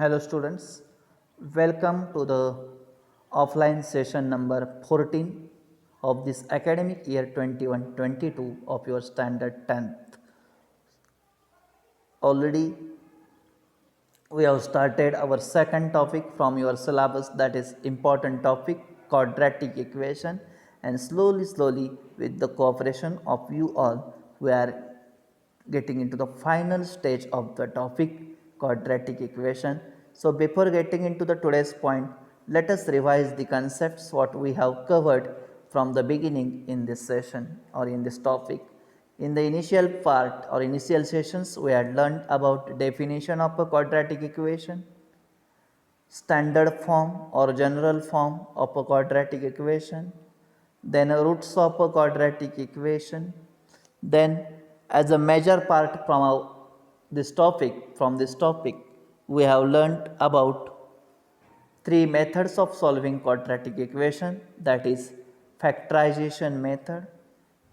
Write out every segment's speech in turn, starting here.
Hello students, welcome to the offline session number 14 of this academic year 21-22 of your standard 10th. Already we have started our second topic from your syllabus, that is important topic quadratic equation, and slowly with the cooperation of you all we are getting into the final stage of the topic quadratic equation. So before getting into the today's point, let us revise the concepts what we have covered from the beginning in this session or in this topic. In the initial part or initial sessions, we had learned about definition of a quadratic equation, standard form or general form of a quadratic equation, then roots of a quadratic equation, then as a major part from this topic, we have learned about three methods of solving quadratic equation, that is factorization method,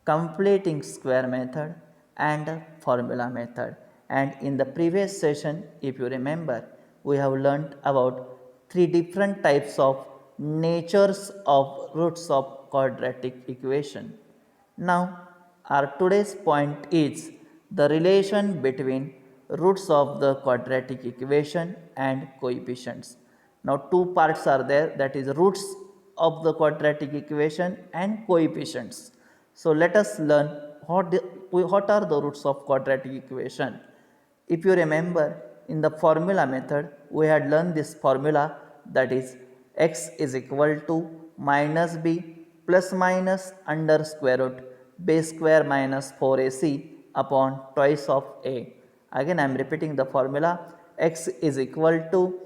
completing square method, and formula method. And in the previous session, if you remember, we have learned about three different types of natures of roots of quadratic equation. Now our today's point is the relation between roots of the quadratic equation and coefficients. Now two parts are there, that is roots of the quadratic equation and coefficients. So let us learn what are the roots of quadratic equation. If you remember, in the formula method we had learned this formula, that is x is equal to minus b plus minus under square root b square minus 4ac upon twice of a. Again I am repeating the formula, x is equal to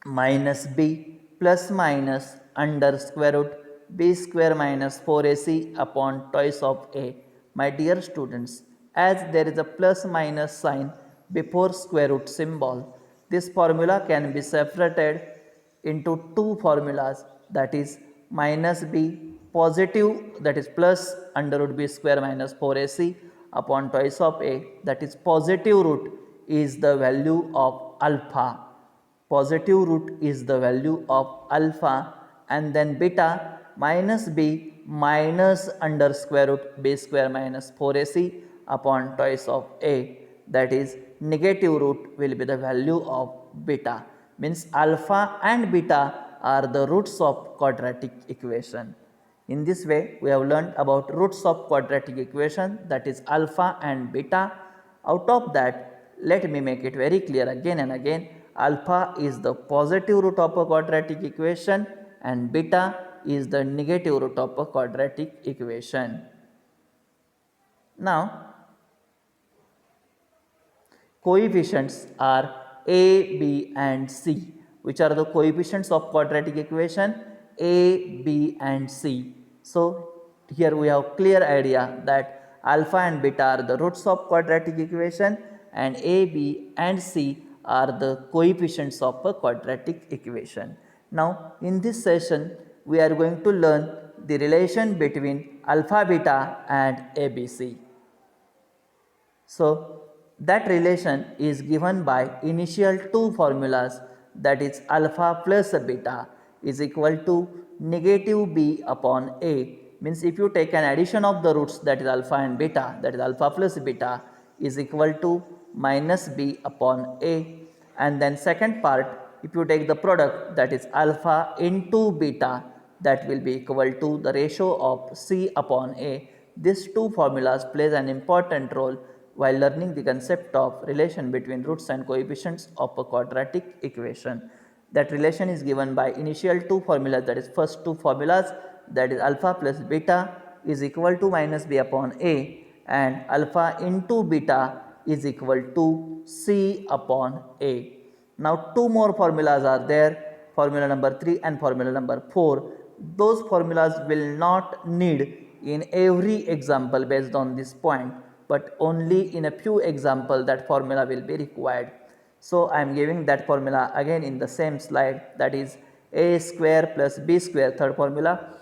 minus b plus minus under square root b square minus 4ac upon twice of a. My dear students, as there is a plus minus sign before square root symbol, this formula can be separated into two formulas, that is minus b positive, that is plus under root b square minus 4ac upon twice of a, that is positive root is the value of alpha. Positive root is the value of alpha, and then beta minus b minus under square root b square minus 4ac upon twice of a, that is negative root will be the value of beta. Means alpha and beta are the roots of quadratic equation. In this way we have learned about roots of quadratic equation, that is alpha and beta. Out of that, let me make it very clear again and again, alpha is the positive root of a quadratic equation and beta is the negative root of a quadratic equation. Now coefficients are a, b and c. Which are the coefficients of quadratic equation? A, b and c. So here we have clear idea that alpha and beta are the roots of quadratic equation and a, b and c are the coefficients of a quadratic equation. Now in this session we are going to learn the relation between alpha, beta and ABC. So that relation is given by initial two formulas, that is alpha plus beta is equal to negative b upon a. Means if you take an addition of the roots, that is alpha and beta, that is alpha plus beta is equal to minus b upon a, and then second part, if you take the product, that is alpha into beta, that will be equal to the ratio of c upon a. These two formulas plays an important role while learning the concept of relation between roots and coefficients of a quadratic equation. That relation is given by initial two formulas, that is first two formulas, that is alpha plus beta is equal to minus b upon a, and alpha into beta is equal to c upon a. Now two more formulas are there, formula number 3 and formula number 4. Those formulas will not need in every example based on this point, but only in a few examples that formula will be required. So I am giving that formula again in the same slide, that is a square plus b square. Third formula,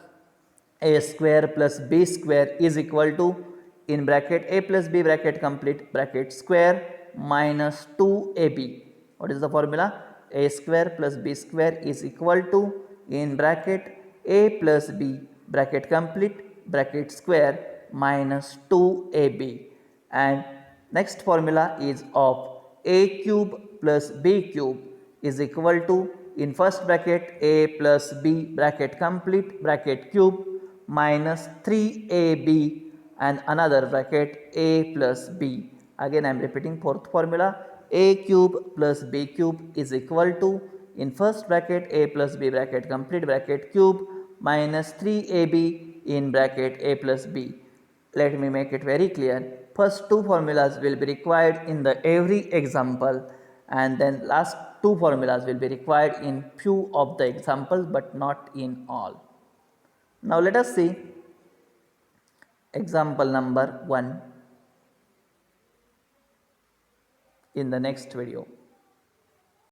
a square plus b square is equal to, in bracket a plus b bracket complete bracket square minus 2ab. What is the formula? a square plus b square is equal to in bracket a plus b bracket complete bracket square minus 2ab, and next formula is of a cube plus b cube is equal to in first bracket a plus b bracket complete bracket cube minus 3ab and another bracket a plus b. Again I am repeating fourth formula, a cube plus b cube is equal to in first bracket a plus b bracket complete bracket cube minus 3ab in bracket a plus b. Let me make it very clear. First two formulas will be required in the every example, and then last two formulas will be required in few of the examples but not in all. Now let us see example number 1 in the next video.